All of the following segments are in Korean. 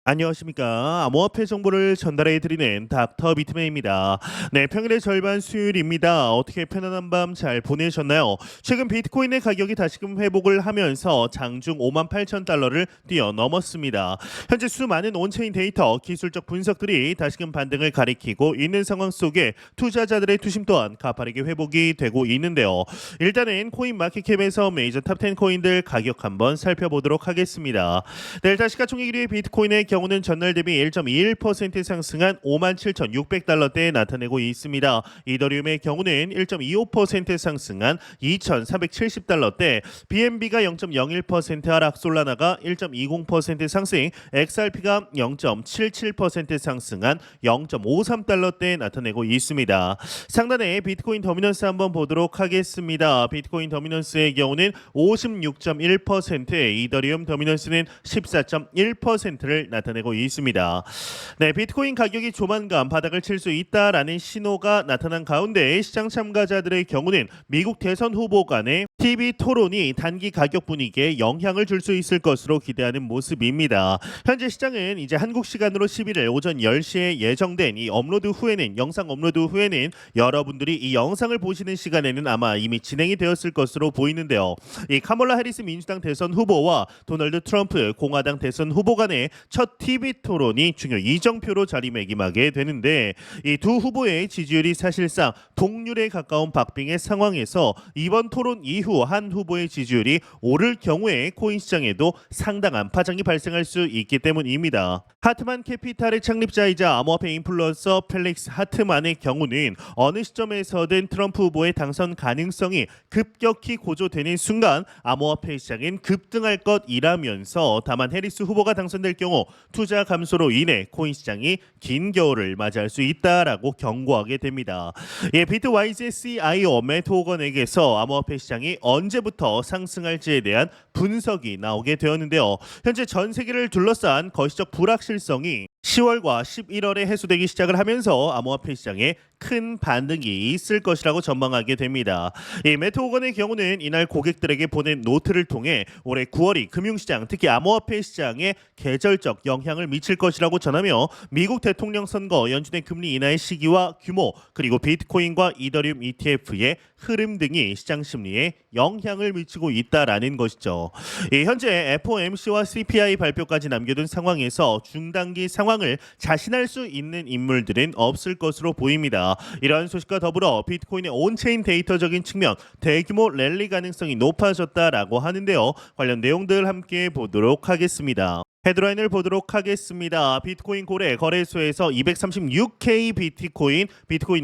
안녕하십니까. 암호화폐 정보를 전달해 드리는 닥터 비트맨입니다. 네, 평일의 절반 수요일입니다. 어떻게 편안한 밤 잘 보내셨나요? 최근 비트코인의 가격이 다시금 회복을 하면서 장중 5만 8천 달러를 뛰어넘었습니다. 현재 수많은 온체인 데이터, 기술적 분석들이 다시금 반등을 가리키고 있는 상황 속에 투자자들의 투심 또한 가파르게 회복이 되고 있는데요. 일단은 코인 마켓캡에서 메이저 탑10 코인들 가격 한번 살펴보도록 하겠습니다. 네, 일단 시가총액 1위 비트코인의 경우는 전날 대비 1.21% 상승한 57,600달러대에 나타내고 있습니다. 이더리움의 경우는 1.25% 상승한 2,470달러대, BNB가 0.01% 하락, 솔라나가 1.20% 상승, XRP가 0.77% 상승한 0.53달러대에 나타내고 있습니다. 상단에 비트코인 더미넌스 한번 보도록 하겠습니다. 비트코인 더미넌스의 경우는 56.1%, 이더리움 더미넌스는 14.1%를 나타내고 있습니다. 네, 비트코인 가격이 조만간 바닥을 칠 수 있다라는 신호가 나타난 가운데 시장 참가자들의 경우는 미국 대선 후보 간의 TV 토론이 단기 가격 분위기에 영향을 줄 수 있을 것으로 기대하는 모습입니다. 현재 시장은 이제 한국 시간으로 11일 오전 10시에 예정된 이 영상 업로드 후에는 여러분들이 이 영상을 보시는 시간에는 아마 이미 진행이 되었을 것으로 보이는데요. 이 카멀라 해리스 민주당 대선 후보와 도널드 트럼프 공화당 대선 후보 간의 첫 TV 토론이 중요 이정표로 자리매김하게 되는데, 이 두 후보의 지지율이 사실상 동률에 가까운 박빙의 상황에서 이번 토론 이후 한 후보의 지지율이 오를 경우에 코인 시장에도 상당한 파장이 발생할 수 있기 때문입니다. 하트만 캐피탈의 창립자이자 암호화폐 인플루언서 펠릭스 하트만의 경우는 어느 시점에서든 트럼프 후보의 당선 가능성이 급격히 고조되는 순간 암호화폐 시장은 급등할 것이라면서, 다만 해리스 후보가 당선될 경우 투자 감소로 인해 코인 시장이 긴 겨울을 맞이할 수 있다라고 경고하게 됩니다. 예, 비트와이즈의 CIO 매트 호건에게서 암호화폐 시장이 언제부터 상승할지에 대한 분석이 나오게 되었는데요. 현재 전 세계를 둘러싼 거시적 불확실성이 10월과 11월에 해소되기 시작을 하면서 암호화폐 시장에 큰 반등이 있을 것이라고 전망하게 됩니다. 이 매트 호건의 경우는 이날 고객들에게 보낸 노트를 통해 올해 9월이 금융시장, 특히 암호화폐 시장에 계절적 영향을 미칠 것이라고 전하며, 미국 대통령 선거, 연준의 금리 인하의 시기와 규모, 그리고 비트코인과 이더리움 ETF의 흐름 등이 시장 심리에 영향을 미치고 있다라는 것이죠. 현재 FOMC와 CPI 발표까지 남겨둔 상황에서 중단기 상황을 자신할 수 있는 인물들은 없을 것으로 보입니다. 이러한 소식과 더불어 비트코인의 온체인 데이터적인 측면 대규모 랠리 가능성이 높아졌다라고 하는데요. 관련 내용들 함께 보도록 하겠습니다. 헤드라인을 보도록 하겠습니다. 비트코인 거래소에서 236K 비트코인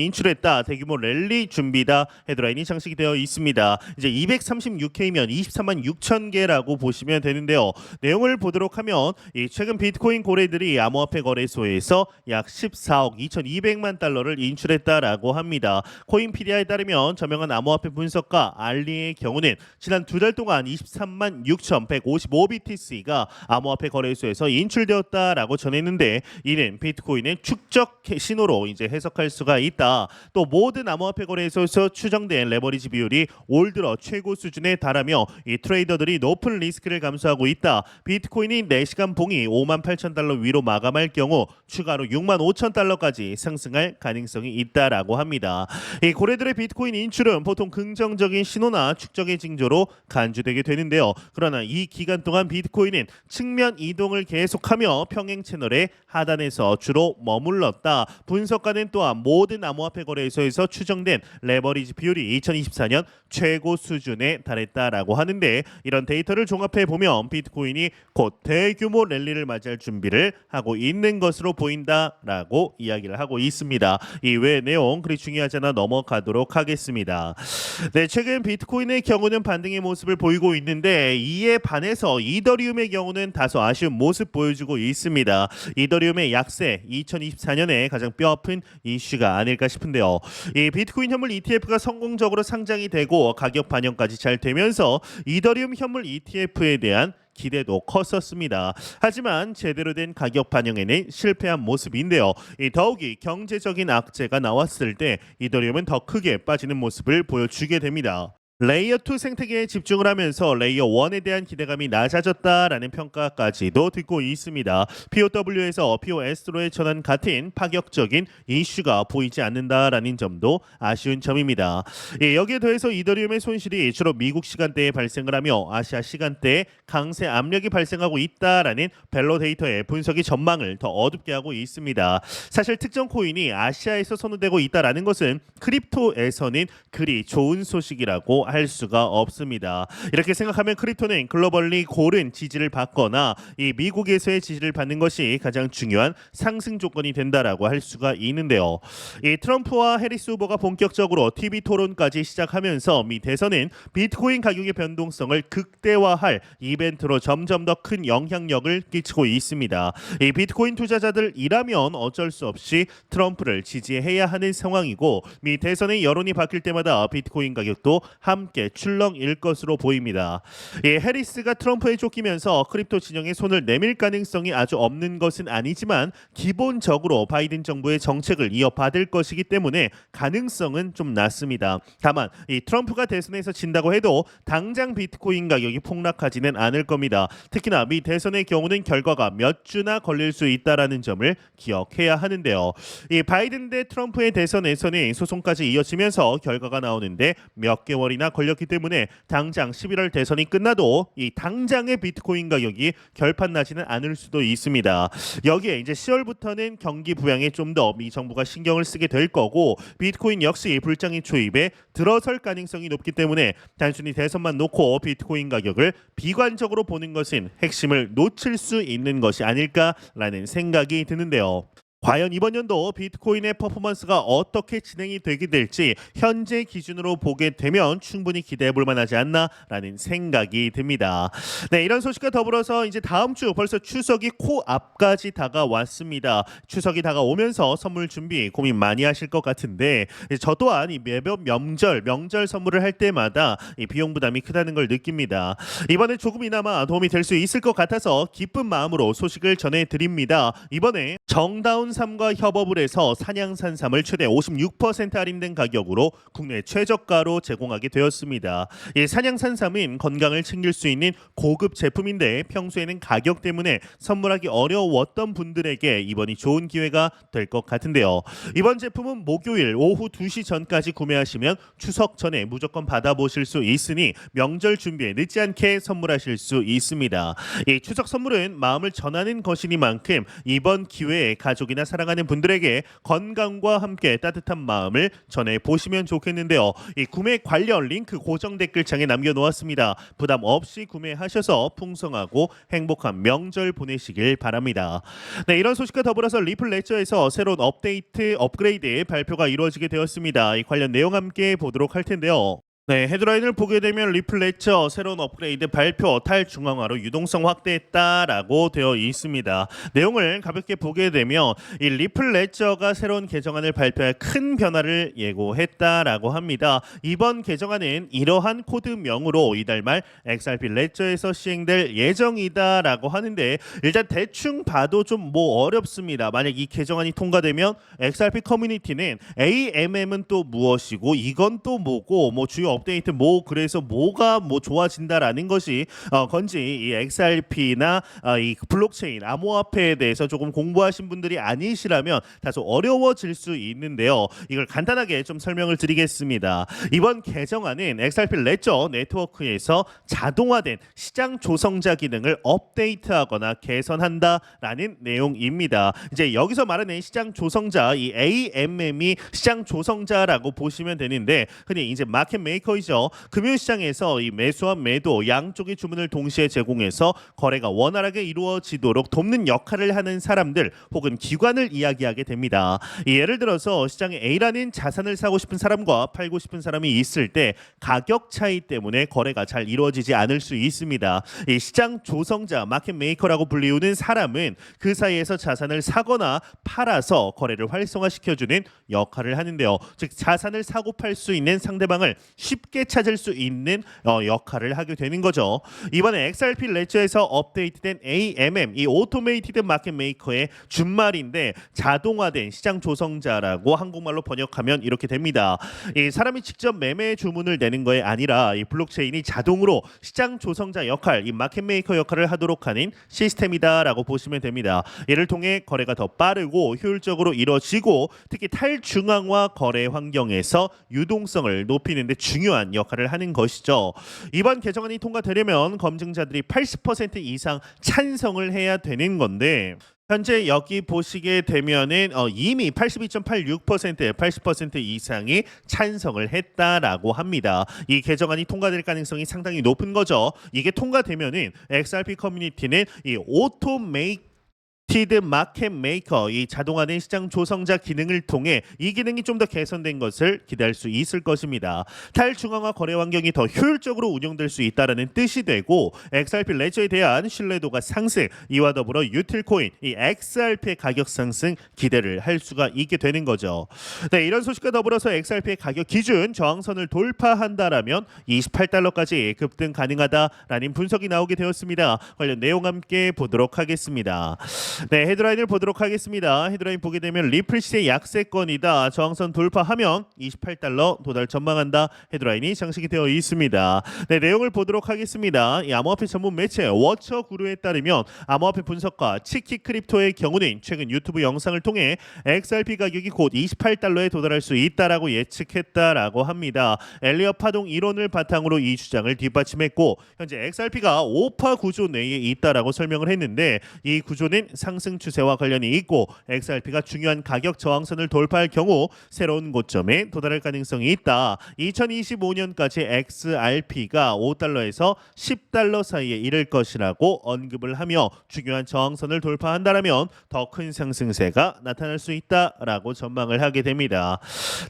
인출했다. 대규모 랠리 준비다. 헤드라인이 장식이 되어 있습니다. 이제 236K면 23만 6천 개라고 보시면 되는데요. 내용을 보도록 하면 최근 비트코인 고래들이 암호화폐 거래소에서 약 14억 2,200만 달러를 인출했다라고 합니다. 코인피디아에 따르면 저명한 암호화폐 분석가 알리의 경우는 지난 두 달 동안 23만 6,155BTC가 암호화폐 거래소에서 인출되었다라고 전했는데, 이는 비트코인의 축적 신호로 이제 해석할 수가 있다. 또 모든 암호화폐 거래소에서 추정된 레버리지 비율이 올 들어 최고 수준에 달하며 이 트레이더들이 높은 리스크를 감수하고 있다. 비트코인이 4시간 봉이 5만 8천 달러 위로 마감할 경우 추가로 6만 5천 달러까지 상승할 가능성이 있다라고 합니다. 이 고래들의 비트코인 인출은 보통 긍정적인 신호나 축적의 징조로 간주되게 되는데요. 그러나 이 기간 동안 비트코인은 측면 이동을 계속하며 평행 채널의 하단에서 주로 머물렀다. 분석가는 또한 모든 암호화폐 거래소에서 추정된 레버리지 비율이 2024년 최고 수준에 달했다라고 하는데, 이런 데이터를 종합해 보면 비트코인이 곧 대규모 랠리를 맞이할 준비를 하고 있는 것으로 보인다라고 이야기를 하고 있습니다. 이 외의 내용 그리 중요하지 않아 넘어가도록 하겠습니다. 네, 최근 비트코인의 경우는 반등의 모습을 보이고 있는데, 이에 반해서 이더리움의 경우는 다소 아쉬운 모습 보여주고 있습니다. 이더리움의 약세 2024년에 가장 뼈아픈 이슈가 아닐까 싶은데요. 이 비트코인 현물 ETF가 성공적으로 상장이 되고 가격 반영까지 잘 되면서 이더리움 현물 ETF에 대한 기대도 컸었습니다. 하지만 제대로 된 가격 반영에는 실패한 모습인데요. 더욱이 경제적인 악재가 나왔을 때 이더리움은 더 크게 빠지는 모습을 보여주게 됩니다. 레이어 2 생태계에 집중을 하면서 레이어 1에 대한 기대감이 낮아졌다라는 평가까지도 듣고 있습니다. POW에서 POS로의 전환 같은 파격적인 이슈가 보이지 않는다라는 점도 아쉬운 점입니다. 예, 여기에 더해서 이더리움의 손실이 주로 미국 시간대에 발생을 하며 아시아 시간대에 강세 압력이 발생하고 있다라는 벨로 데이터의 분석이 전망을 더 어둡게 하고 있습니다. 사실 특정 코인이 아시아에서 선호되고 있다라는 것은 크립토에서는 그리 좋은 소식이라고 할 수가 없습니다. 이렇게 생각하면 크립토는 글로벌리 고른 지지를 받거나 이 미국에서의 지지를 받는 것이 가장 중요한 상승 조건이 된다라고 할 수가 있는데요. 이 트럼프와 해리스 후보가 본격적으로 TV 토론까지 시작하면서 미 대선은 비트코인 가격의 변동성을 극대화할 이벤트로 점점 더 큰 영향력을 끼치고 있습니다. 이 비트코인 투자자들이라면 어쩔 수 없이 트럼프를 지지해야 하는 상황이고 미 대선의 여론이 바뀔 때마다 비트코인 가격도 함께 출렁일 것으로 보입니다. 예, 해리스가 트럼프에 쫓기면서 크립토 진영에 손을 내밀 가능성이 아주 없는 것은 아니지만 기본적으로 바이든 정부의 정책을 이어받을 것이기 때문에 가능성은 좀 낮습니다. 다만 이 트럼프가 대선에서 진다고 해도 당장 비트코인 가격이 폭락하지는 않을 겁니다. 특히나 미 대선의 경우는 결과가 몇 주나 걸릴 수 있다라는 점을 기억해야 하는데요. 이 바이든 대 트럼프의 대선에서는 소송까지 이어지면서 결과가 나오는데 몇 개월이나 걸렸기 때문에 당장 11월 대선이 끝나도 이 당장의 비트코인 가격이 결판 나지는 않을 수도 있습니다. 여기에 이제 10월부터는 경기 부양에 좀 더 미 정부가 신경을 쓰게 될 거고 비트코인 역시 불장의 초입에 들어설 가능성이 높기 때문에 단순히 대선만 놓고 비트코인 가격을 비관적으로 보는 것은 핵심을 놓칠 수 있는 것이 아닐까라는 생각이 드는데요. 과연 이번 연도 비트코인의 퍼포먼스가 어떻게 진행이 되게 될지 현재 기준으로 보게 되면 충분히 기대해 볼 만하지 않나라는 생각이 듭니다. 네, 이런 소식과 더불어서 이제 다음 주 벌써 추석이 코앞까지 다가왔습니다. 추석이 다가오면서 선물 준비 고민 많이 하실 것 같은데 저 또한 이 매번 명절 선물을 할 때마다 이 비용 부담이 크다는 걸 느낍니다. 이번에 조금이나마 도움이 될 수 있을 것 같아서 기쁜 마음으로 소식을 전해드립니다. 이번에 정다운 삼과 협업을 해서 산양산삼을 최대 56% 할인된 가격으로 국내 최저가로 제공하게 되었습니다. 이 산양산삼은 건강을 챙길 수 있는 고급 제품인데 평소에는 가격 때문에 선물하기 어려웠던 분들에게 이번이 좋은 기회가 될 것 같은데요. 이번 제품은 목요일 오후 2시 전까지 구매하시면 추석 전에 무조건 받아보실 수 있으니 명절 준비에 늦지 않게 선물하실 수 있습니다. 이 추석 선물은 마음을 전하는 것이니만큼 이번 기회에 가족이나 사랑하는 분들에게 건강과 함께 따뜻한 마음을 전해 보시면 좋겠는데요. 이 구매 관련 링크 고정 댓글창에 남겨놓았습니다. 부담 없이 구매하셔서 풍성하고 행복한 명절 보내시길 바랍니다. 네, 이런 소식과 더불어서 리플 레저에서 새로운 업그레이드 발표가 이루어지게 되었습니다. 이 관련 내용 함께 보도록 할 텐데요. 네, 헤드라인을 보게 되면 리플 레저 새로운 업그레이드 발표 탈중앙화로 유동성 확대했다라고 되어 있습니다. 내용을 가볍게 보게 되면 이 리플 레저가 새로운 개정안을 발표할 큰 변화를 예고했다라고 합니다. 이번 개정안은 이러한 코드명으로 이달 말 XRP 레저에서 시행될 예정이다라고 하는데 일단 대충 봐도 좀 뭐 어렵습니다. 만약 이 개정안이 통과되면 XRP 커뮤니티는 AMM은 또 무엇이고 이건 또 뭐고 뭐 주요 업데이트 뭐 그래서 뭐가 뭐 좋아진다라는 것이 건지 이 XRP나 이 블록체인 암호화폐에 대해서 조금 공부하신 분들이 아니시라면 다소 어려워질 수 있는데요. 이걸 간단하게 좀 설명을 드리겠습니다. 이번 개정안은 XRP 레저 네트워크에서 자동화된 시장 조성자 기능을 업데이트하거나 개선한다라는 내용입니다. 이제 여기서 말하는 시장 조성자 이 AMM이 시장 조성자라고 보시면 되는데 흔히 이제 마켓 메이커이죠. 금융시장에서 이 매수와 매도 양쪽의 주문을 동시에 제공해서 거래가 원활하게 이루어지도록 돕는 역할을 하는 사람들 혹은 기관을 이야기하게 됩니다. 예를 들어서 시장에 A라는 자산을 사고 싶은 사람과 팔고 싶은 사람이 있을 때 가격 차이 때문에 거래가 잘 이루어지지 않을 수 있습니다. 이 시장 조성자 마켓 메이커라고 불리우는 사람은 그 사이에서 자산을 사거나 팔아서 거래를 활성화시켜주는 역할을 하는데요. 즉 자산을 사고 팔 수 있는 상대방을 쉽게 찾을 수 있는 역할을 하게 되는 거죠. 이번에 XRP 레저에서 업데이트된 AMM, 이 오토메이티드 마켓 메이커의 준말인데 자동화된 시장 조성자라고 한국말로 번역하면 이렇게 됩니다. 이 사람이 직접 매매 주문을 내는 거에 아니라 이 블록체인이 자동으로 시장 조성자 역할, 이 마켓 메이커 역할을 하도록 하는 시스템이다라고 보시면 됩니다. 이를 통해 거래가 더 빠르고 효율적으로 이루어지고 특히 탈중앙화 거래 환경에서 유동성을 높이는 데 중요한 역할을 하는 것이죠. 이번 개정안이 통과되려면 검증자들이 80% 이상 찬성을 해야 되는 건데 현재 여기 보시게 되면은 이미 82.86% 80% 이상이 찬성을 했다라고 합니다. 이 개정안이 통과될 가능성이 상당히 높은 거죠. 이게 통과되면은 XRP 커뮤니티는 이 오토메이티드 마켓 메이커, 이 자동화된 시장 조성자 기능을 통해 이 기능이 좀 더 개선된 것을 기대할 수 있을 것입니다. 탈중앙화 거래 환경이 더 효율적으로 운영될 수 있다라는 뜻이 되고 XRP 레저에 대한 신뢰도가 상승, 이와 더불어 유틸코인 이 XRP의 가격 상승 기대를 할 수가 있게 되는 거죠. 네, 이런 소식과 더불어서 XRP의 가격 기준 저항선을 돌파한다라면 28달러까지 급등 가능하다라는 분석이 나오게 되었습니다. 관련 내용 함께 보도록 하겠습니다. 네, 헤드라인을 보도록 하겠습니다. 헤드라인 보게 되면 리플 시세 약세권이다. 저항선 돌파하면 28달러 도달 전망한다. 헤드라인이 장식이 되어 있습니다. 네, 내용을 보도록 하겠습니다. 이 암호화폐 전문 매체 워처구루에 따르면 암호화폐 분석가 치키 크립토의 경우는 최근 유튜브 영상을 통해 XRP 가격이 곧 28달러에 도달할 수 있다라고 예측했다라고 합니다. 엘리엇 파동 이론을 바탕으로 이 주장을 뒷받침했고 현재 XRP가 5파 구조 내에 있다라고 설명을 했는데 이 구조는 상승 추세와 관련이 있고 XRP가 중요한 가격 저항선을 돌파할 경우 새로운 고점에 도달할 가능성이 있다. 2025년까지 XRP가 5달러에서 10달러 사이에 이를 것이라고 언급을 하며 중요한 저항선을 돌파한다라면 더 큰 상승세가 나타날 수 있다라고 전망을 하게 됩니다.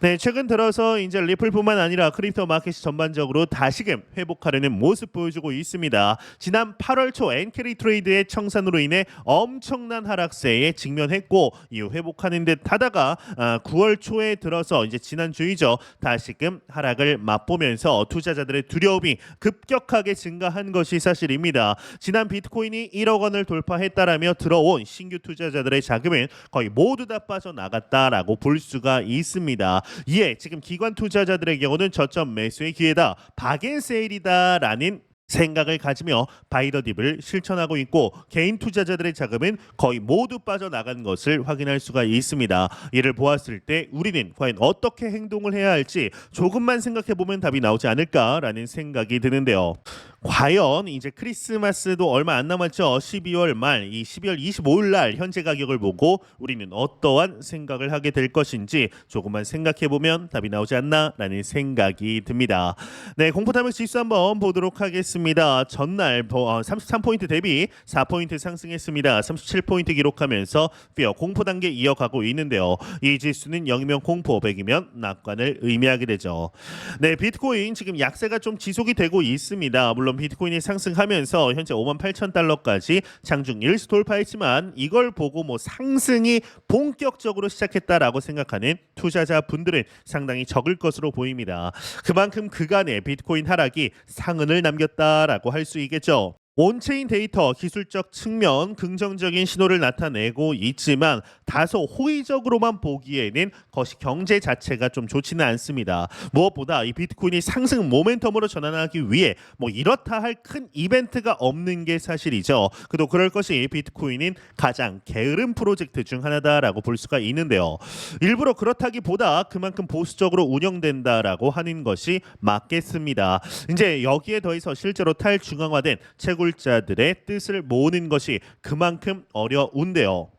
네, 최근 들어서 이제 리플뿐만 아니라 크립토 마켓이 전반적으로 다시금 회복하려는 모습 보여주고 있습니다. 지난 8월 초 엔캐리 트레이드의 청산으로 인해 엄청난 하락세에 직면했고 이후 회복하는 듯 하다가 9월 초에 들어서 이제 지난주이죠. 다시금 하락을 맛보면서 투자자들의 두려움이 급격하게 증가한 것이 사실입니다. 지난 비트코인이 1억 원을 돌파했다라며 들어온 신규 투자자들의 자금은 거의 모두 다 빠져나갔다라고 볼 수가 있습니다. 이에 지금 기관 투자자들의 경우는 저점 매수의 기회다, 박앤세일이다라는 생각을 가지며 바이더딥을 실천하고 있고 개인 투자자들의 자금은 거의 모두 빠져나간 것을 확인할 수가 있습니다. 이를 보았을 때 우리는 과연 어떻게 행동을 해야 할지 조금만 생각해보면 답이 나오지 않을까라는 생각이 드는데요. 과연 이제 크리스마스도 얼마 안 남았죠. 12월 말, 이 12월 25일 날 현재 가격을 보고 우리는 어떠한 생각을 하게 될 것인지 조금만 생각해보면 답이 나오지 않나라는 생각이 듭니다. 네, 공포탐욕 지수 한번 보도록 하겠습니다. 전날 33포인트 대비 4포인트 상승했습니다. 37포인트 기록하면서 피어 공포 단계 이어가고 있는데요. 이 지수는 0이면 공포, 100이면 낙관을 의미하게 되죠. 네, 비트코인 지금 약세가 좀 지속이 되고 있습니다. 물론 비트코인이 상승하면서 현재 58,000달러까지 장중 1수 돌파했지만 이걸 보고 상승이 본격적으로 시작했다라고 생각하는 투자자분들은 상당히 적을 것으로 보입니다. 그만큼 그간의 비트코인 하락이 상흔을 남겼다라고 할 수 있겠죠. 온체인 데이터 기술적 측면 긍정적인 신호를 나타내고 있지만 다소 호의적으로만 보기에는 것이 경제 자체가 좀 좋지는 않습니다. 무엇보다 이 비트코인이 상승 모멘텀으로 전환하기 위해 이렇다 할 큰 이벤트가 없는 게 사실이죠. 그도 그럴 것이 비트코인인 가장 게으른 프로젝트 중 하나다라고 볼 수가 있는데요. 일부러 그렇다기보다 그만큼 보수적으로 운영된다라고 하는 것이 맞겠습니다. 이제 여기에 더해서 실제로 탈중앙화된 채굴자들의 뜻을 모으는 것이 그만큼 어려운데요.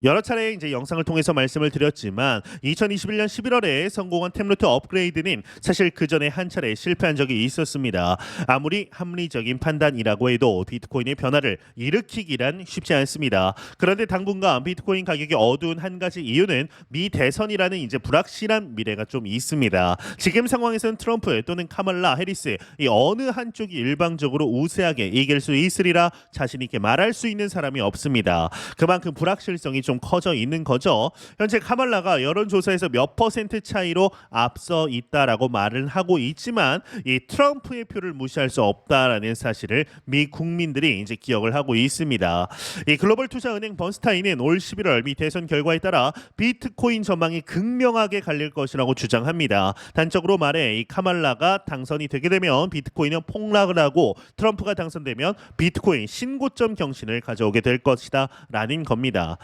여러 차례 이제 영상을 통해서 말씀을 드렸지만 2021년 11월에 성공한 템루트 업그레이드는 사실 그 전에 한 차례 실패한 적이 있었습니다. 아무리 합리적인 판단이라고 해도 비트코인의 변화를 일으키기란 쉽지 않습니다. 그런데 당분간 비트코인 가격이 어두운 한 가지 이유는 미 대선이라는 이제 불확실한 미래가 좀 있습니다. 지금 상황에서는 트럼프 또는 카멀라 해리스 이 어느 한쪽이 일방적으로 우세하게 이길 수 있으리라 자신 있게 말할 수 있는 사람이 없습니다. 그만큼 불확실성이 좀 좀 커져 있는 거죠. 현재 카말라가 여론조사에서 몇 퍼센트 차이로 앞서 있다라고 말을 하고 있지만 이 트럼프의 표를 무시할 수 없다라는 사실을 미 국민들이 이제 기억을 하고 있습니다. 이 글로벌 투자은행 번스타인은 올 11월 미 대선 결과에 따라 비트코인 전망이 극명하게 갈릴 것이라고 주장합니다. 단적으로 말해 이 카말라가 당선이 되게 되면 비트코인은 폭락을 하고 트럼프가 당선되면 비트코인 신고점 경신을 가져오게 될 것이다라는 겁니다.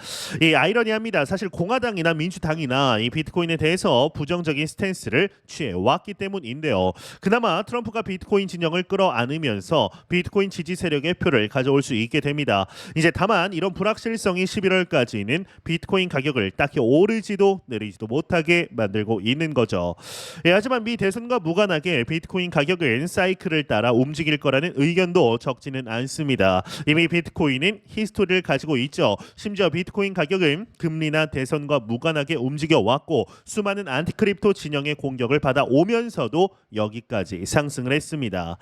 이 아이러니합니다. 사실 공화당이나 민주당이나 이 비트코인에 대해서 부정적인 스탠스를 취해 왔기 때문인데요. 그나마 트럼프가 비트코인 진영을 끌어안으면서 비트코인 지지 세력의 표를 가져올 수 있게 됩니다. 이제 다만 이런 불확실성이 11월까지는 비트코인 가격을 딱히 오르지도 내리지도 못하게 만들고 있는 거죠. 하지만 미 대선과 무관하게 비트코인 가격은 사이클을 따라 움직일 거라는 의견도 적지는 않습니다. 이미 비트코인은 히스토리를 가지고 있죠. 심지어 비트코인 가격은 금리나 대선과 무관하게 움직여 왔고 수많은 안티크립토 진영의 공격을 받아 오면서도 여기까지 상승을 했습니다.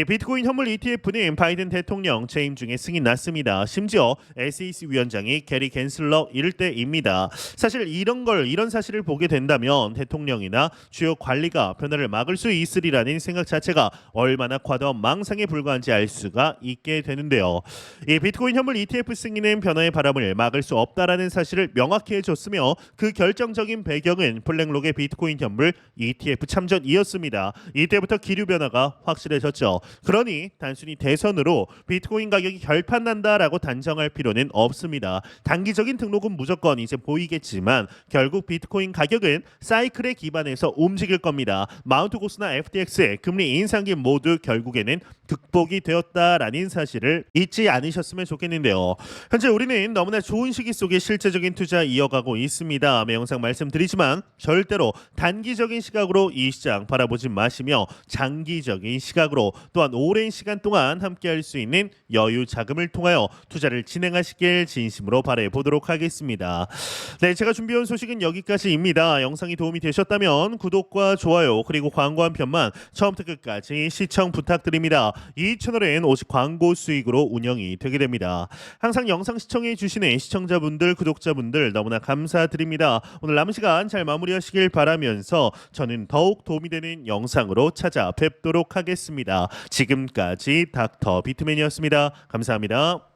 비트코인 현물 ETF는 바이든 대통령 재임 중에 승인 났습니다. 심지어 SEC 위원장이 게리 겐슬러 일대입니다. 사실 이런 사실을 보게 된다면 대통령이나 주요 관리가 변화를 막을 수 있으리라는 생각 자체가 얼마나 과도한 망상에 불과한지 알 수가 있게 되는데요. 이 비트코인 현물 ETF 승인은 변화의 바람을 막을 수 없다라는 사실을 명확히 해줬으며 그 결정적인 배경은 블랙록의 비트코인 현물 ETF 참전이었습니다. 이때부터 기류 변화가 확실해졌죠. 그러니 단순히 대선으로 비트코인 가격이 결판난다라고 단정할 필요는 없습니다. 단기적인 등록은 무조건 이제 보이겠지만 결국 비트코인 가격은 사이클에 기반해서 움직일 겁니다. 마운트 고스나 FTX의 금리 인상기 모두 결국에는 극복이 되었다라는 사실을 잊지 않으셨으면 좋겠는데요. 현재 우리는 너무나 좋은 시기 속에 실제적인 투자 이어가고 있습니다. 매 영상 말씀드리지만 절대로 단기적인 시각으로 이 시장 바라보지 마시며 장기적인 시각으로 또한 오랜 시간 동안 함께할 수 있는 여유 자금을 통하여 투자를 진행하시길 진심으로 바라보도록 하겠습니다. 네, 제가 준비해온 소식은 여기까지입니다. 영상이 도움이 되셨다면 구독과 좋아요 그리고 광고 한 편만 처음부터 끝까지 시청 부탁드립니다. 이 채널은 오직 광고 수익으로 운영이 되게 됩니다. 항상 영상 시청해 주시는 시청자분들 구독자분들 너무나 감사드립니다. 오늘 남은 시간 잘 마무리하시길 바라면서 저는 더욱 도움이 되는 영상으로 찾아뵙도록 하겠습니다. 지금까지 닥터 비트맨이었습니다. 감사합니다.